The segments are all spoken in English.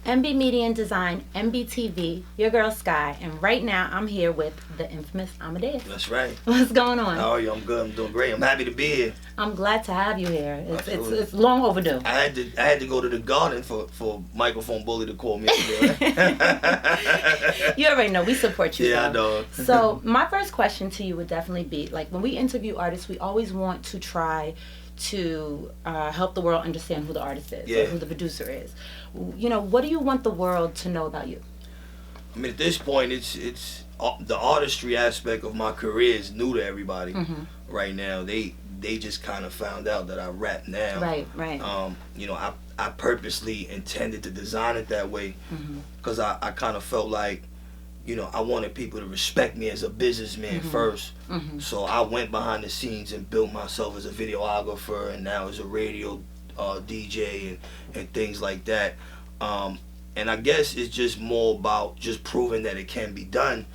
MB Media and Design, MBTV, your girl Sky, and right now I'm here with the infamous Amadeus. That's right. What's going on? How are you? I'm good. I'm doing great. I'm happy to be here. I'm glad to have you here. It's long overdue. I had to go to the garden for MicrophoneBully to call me up there. You already know we support you. Yeah, I know. So my first question to you would definitely be, like, when we interview artists, we always want to try to help the world understand who the artist is, or who the producer is. You know, what do you want the world to know about you? I mean, at this point, it's the artistry aspect of my career is new to everybody right now. They just kind of found out that I rap now. Right. You know, I purposely intended to design it that way because I kind of felt like, you know, I wanted people to respect me as a businessman first. So I went behind the scenes and built myself as a videographer and now as a radio DJ and things like that. And I guess it's just more about just proving that it can be done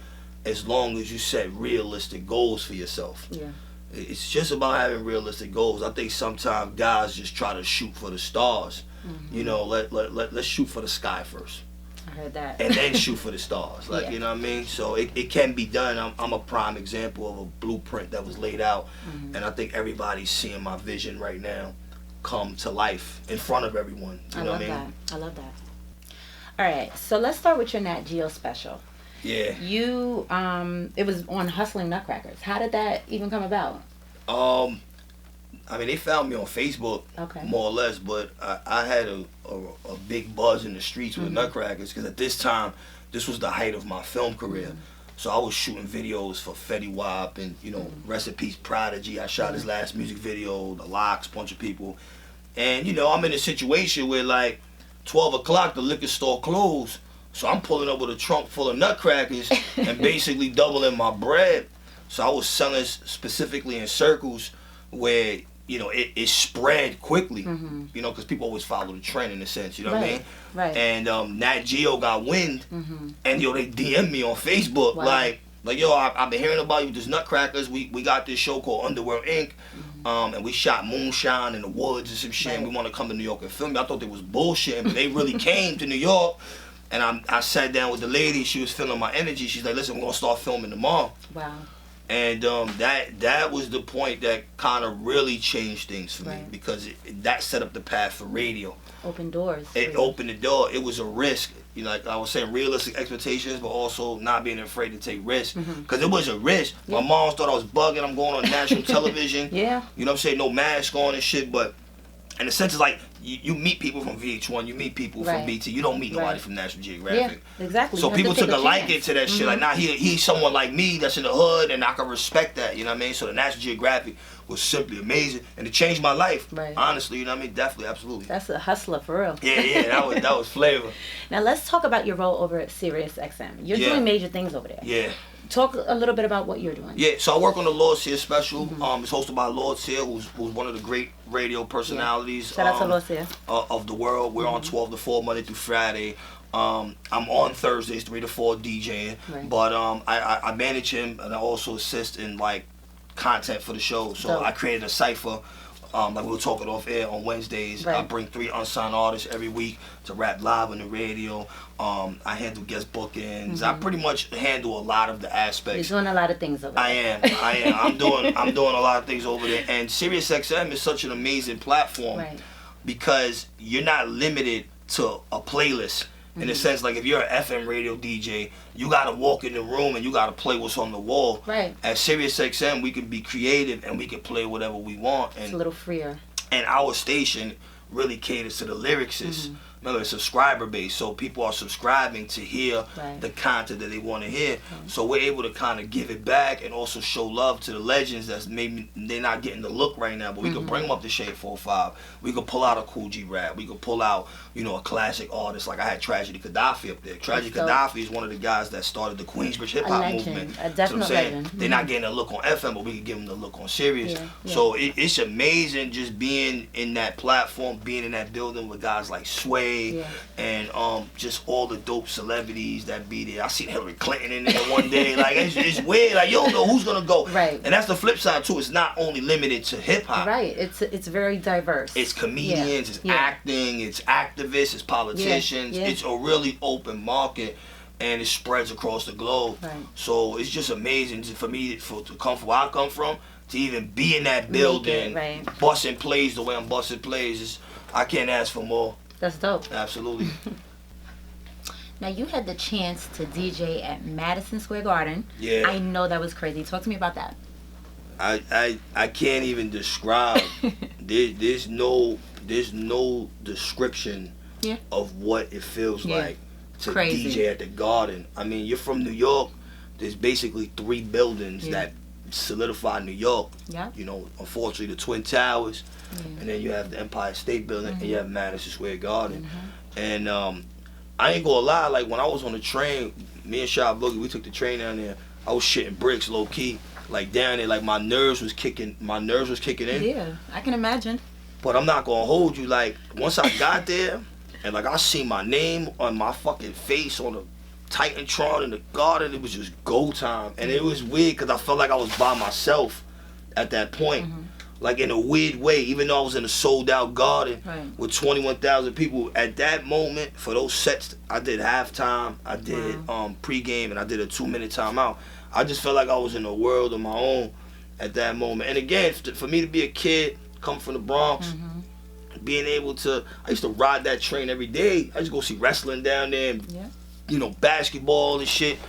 as long as you set realistic goals for yourself. Yeah. It's just about having realistic goals. I think sometimes guys just try to shoot for the stars. You know, let's shoot for the sky first. I heard that. And then shoot for the stars. Like, you know what I mean? So it can be done. I'm a prime example of a blueprint that was laid out. And I think everybody's seeing my vision right now come to life in front of everyone. You know what I mean? I love that. All right, so let's start with your Nat Geo special. Yeah. You, it was on Hustling Nutcrackers. How did that even come about? I mean, they found me on Facebook, okay, more or less, but I had a big buzz in the streets with Nutcrackers because at this time, this was the height of my film career. So I was shooting videos for Fetty Wap and, you know, rest in peace, Prodigy. I shot his last music video, The Locks, bunch of people. And, you know, I'm in a situation where, like, 12 o'clock, the liquor store closed. So I'm pulling up with a trunk full of nutcrackers and basically doubling my bread. So I was selling specifically in circles where, you know, it spread quickly, you know, because people always follow the trend in a sense, you know what I mean? Right. And Nat Geo got wind, and, yo, they DM'd me on Facebook, like, yo, I've been hearing about you with this Nutcrackers. We got this show called Underworld Inc., and we shot moonshine in the woods and some shit, and we want to come to New York and film it. I thought they was bullshitting, but they really came to New York, and I sat down with the lady. She was feeling my energy. She's like, listen, we're going to start filming tomorrow. Wow. And that was the point that kind of really changed things for me, because that set up the path for radio. Open doors. It opened the door. It was a risk. You know, like I was saying, realistic expectations, but also not being afraid to take risks. Because it was a risk. My mom thought I was bugging. I'm going on national television. You know what I'm saying? No mask on and shit. But in a sense, it's like you meet people from VH1, you meet people from BT. You don't meet nobody from National Geographic. Yeah, exactly. So people took a liking to that shit. Like, nah, he's someone like me that's in the hood, and I can respect that. You know what I mean? So the National Geographic was simply amazing, and it changed my life. Honestly, you know what I mean? Definitely, absolutely. That's a hustler for real. Yeah, that was flavor. Now let's talk about your role over at Sirius XM. You're doing major things over there. Yeah. Talk a little bit about what you're doing. Yeah, so I work on the Lord Sear special. It's hosted by Lord Sear, who's one of the great radio personalities Shout out to Lord Sear. Of the world. We're on 12 to 4 Monday through Friday. I'm on Thursdays 3 to 4 DJing, but I manage him, and I also assist in like content for the show. So I created a cipher. Like we were talking off air on Wednesdays. I bring 3 unsigned artists every week to rap live on the radio. I handle guest bookings. I pretty much handle a lot of the aspects. You're doing a lot of things over there. I am. I'm doing a lot of things over there. And Sirius XM is such an amazing platform because you're not limited to a playlist. In a sense, like if you're an FM radio DJ, you gotta walk in the room and you gotta play what's on the wall. At Sirius XM, we can be creative and we can play whatever we want. And it's a little freer. And our station really caters to the lyricists. Remember, it's subscriber based, so people are subscribing to hear the content that they want to hear. So we're able to kind of give it back and also show love to the legends that's maybe they're not getting the look right now, but we can bring them up to Shade 4-5. We could pull out a Cool G rap. We could pull out, you know, a classic artist. Like I had Tragedy Gaddafi up there. Tragedy Gaddafi is one of the guys that started the Queensbridge hip hop movement. A definite legend. They're not getting a look on FM, but we can give them the look on Sirius. So it's amazing just being in that platform, being in that building with guys like Sway. Dre, and just all the dope celebrities that be there. I seen Hillary Clinton in there one day. Like it's weird. Like you don't know who's gonna go. Right. And that's the flip side too. It's not only limited to hip hop. Right. It's very diverse. It's comedians. It's acting. It's activists. It's politicians. It's a really open market. And it spreads across the globe. Right. So it's just amazing for me to come from where I come from, to even be in that building, busting plays the way I'm busting plays. I can't ask for more. That's dope. Absolutely. Now, you had the chance to DJ at Madison Square Garden. Yeah. I know that was crazy. Talk to me about that. I can't even describe. There's no description of what it feels like to DJ at the Garden. I mean, you're from New York. There's basically 3 buildings that solidify New York. Yeah. You know, unfortunately, the Twin Towers, and then you have the Empire State Building, and you have Madison Square Garden. And I ain't gonna lie, like when I was on the train, me and Shy Boogie, we took the train down there. I was shitting bricks low key, like down there, like my nerves was kicking in. Yeah, I can imagine. But I'm not gonna hold you. Like once I got there. And like I see my name on my fucking face on the Titantron in the Garden, it was just go time. And it was weird because I felt like I was by myself at that point. Like in a weird way, even though I was in a sold out Garden with 21,000 people, at that moment, for those sets, I did halftime, I did pregame, and I did a 2-minute timeout. I just felt like I was in a world of my own at that moment. And again, for me to be a kid, come from the Bronx, being able to, I used to ride that train every day. I used to go see wrestling down there, and, you know, basketball and shit.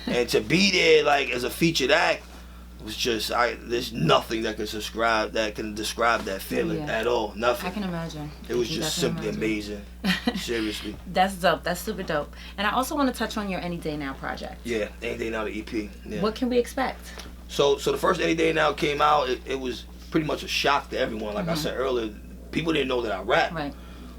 And to be there, like, as a featured act, was just, there's nothing that can describe that feeling at all. Nothing. I can imagine. It was just simply amazing. Seriously. That's dope. That's super dope. And I also want to touch on your Any Day Now project. Yeah, Any Day Now, the EP. Yeah. What can we expect? So the first Any Day Now came out, it was pretty much a shock to everyone. Like I said earlier, people didn't know that I rap. Right.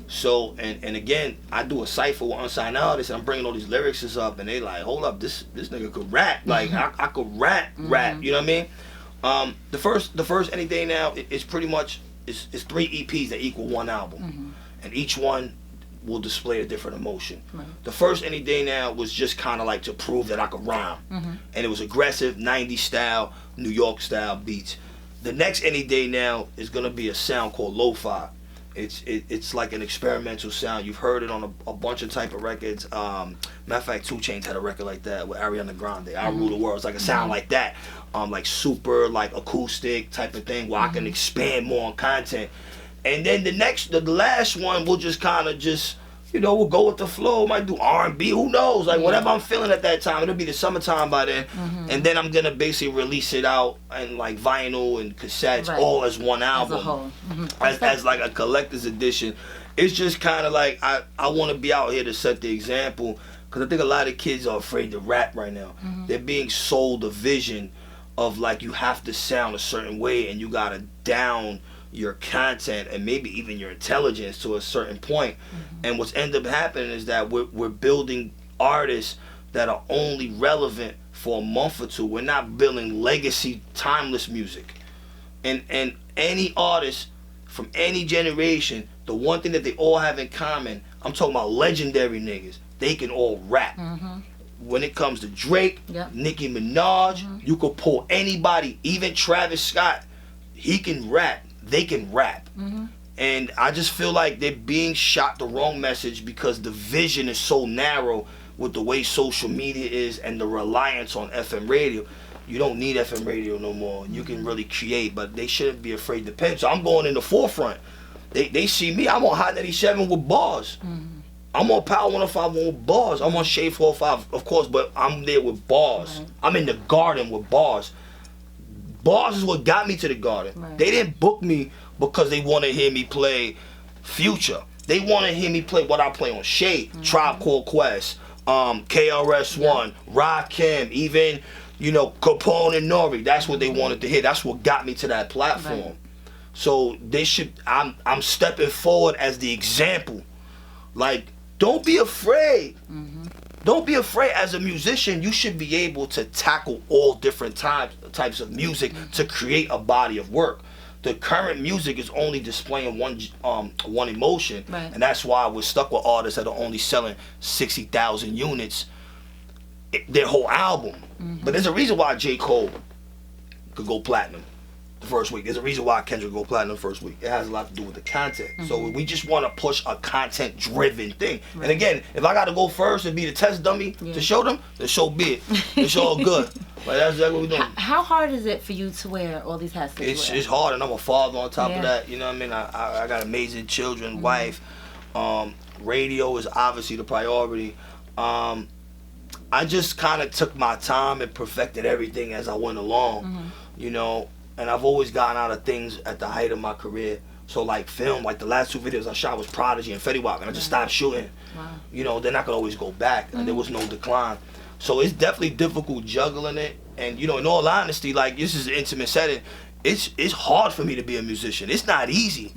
So, and again, I do a cypher with unsigned artists, and I'm bringing all these lyrics up, and they like, hold up, this nigga could rap. Like, I could rap, you know what I mean? The first Any Day Now, it's pretty much, it's 3 EPs that equal 1 album. And each one will display a different emotion. Right. The first Any Day Now was just kind of like to prove that I could rhyme. And it was aggressive, 90s style, New York style beats. The next Any Day Now is gonna be a sound called lo-fi. It's like an experimental sound. You've heard it on a bunch of type of records. Matter of fact, 2 Chainz had a record like that with Ariana Grande. I Rule the World. It's like a sound like that. Like super like acoustic type of thing where I can expand more on content. And then the last one will just kind of just, you know, we'll go with the flow. Might do R&B, who knows? Like whatever I'm feeling at that time. It'll be the summertime by then. And then I'm gonna basically release it out and like vinyl and cassettes all as one album. As a whole. As like a collector's edition. It's just kind of like I want to be out here to set the example, because I think a lot of kids are afraid to rap right now. They're being sold a vision of like you have to sound a certain way and you gotta down your content and maybe even your intelligence to a certain point. And what's ended up happening is that we're building artists that are only relevant for a month or 2. We're not building legacy, timeless music. And any artist from any generation, the one thing that they all have in common, I'm talking about legendary niggas, they can all rap. When it comes to Drake, Nicki Minaj, you could pull anybody, even Travis Scott, he can rap. They can rap. And I just feel like they're being shot the wrong message because the vision is so narrow with the way social media is and the reliance on FM radio. You don't need FM radio no more. You can really create, but they shouldn't be afraid to pitch. So I'm going in the forefront. They see me. I'm on Hot 97 with bars. I'm on Power 105 with bars. I'm on Shade 405, of course, but I'm there with bars. I'm in the Garden with bars. Bars is what got me to the Garden. They didn't book me because they want to hear me play Future. They want to hear me play what I play on Shade, Tribe Called Quest, KRS-One, Rakim, even, you know, Capone and Nori. That's what they wanted to hear. That's what got me to that platform. So they should, I'm stepping forward as the example. Like, don't be afraid. Don't be afraid. As a musician, you should be able to tackle all different types of music to create a body of work. the current music is only displaying one emotion, right. and that's why we're stuck with artists that are only selling 60,000 units their whole album. But there's a reason why J. Cole could go platinum the first week. There's a reason why Kendrick go platinum the first week. It has a lot to do with the content. So we just want to push a content-driven thing. Right. And again, if I got to go first and be the test dummy to show them, the show be it. It's all good. Like, that's exactly what we're doing. How hard is it for you to wear all these hats? It's hard, and I'm a father on top of that. You know what I mean? I got amazing children, wife. Radio is obviously the priority. I just kind of took my time and perfected everything as I went along, you know, and I've always gotten out of things at the height of my career. So like film, like the last 2 videos I shot was Prodigy and Fetty Wap, and I just stopped shooting. Wow. You know, then I could always go back, and there was no decline. So it's definitely difficult juggling it, and you know, in all honesty, like this is an intimate setting. It's hard for me to be a musician. It's not easy.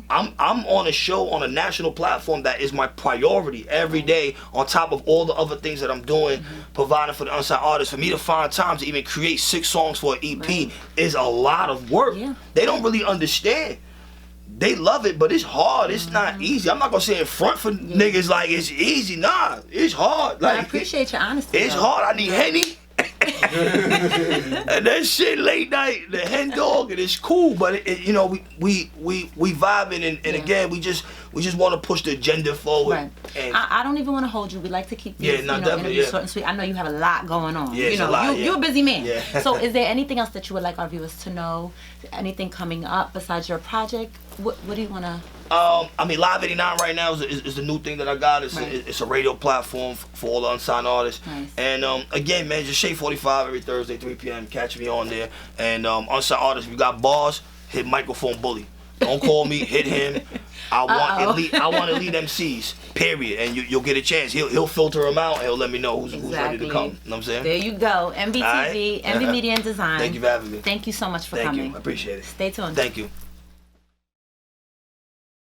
I'm on a show on a national platform that is my priority every day, on top of all the other things that I'm doing, providing for the unsigned artists. For me to find time to even create 6 songs for an EP is a lot of work. They don't really understand. They love it, but it's hard. It's not easy. I'm not gonna say in front for niggas like it's easy. Nah, it's hard. Like, I appreciate your honesty. It's hard. I need Henny. And that shit late night, the hen dog, and it's cool, but you know, we vibing, and again, we just want to push the agenda forward. Right. And I don't even want to hold you. We like to keep these interviews short and sweet. I know you have a lot going on. Yeah, you know, you're a busy man. So is there anything else that you would like our viewers to know? Anything coming up besides your project? What do you want to? I mean, Live 89 right now is the new thing that I got. It's a radio platform for all the unsigned artists. Nice. And again, man, just Shade 45 every Thursday, 3 p.m. Catch me on there. And unsigned artists, if you got bars, hit MicrophoneBully. Don't call me, hit him. I want elite MCs, period. And you'll get a chance. He'll filter them out. He'll let me know who's ready to come. You know what I'm saying? There you go. MBTV, MB Media and Design. Thank you for having me. Thank you so much for coming. Thank you. I appreciate it. Stay tuned. Thank you.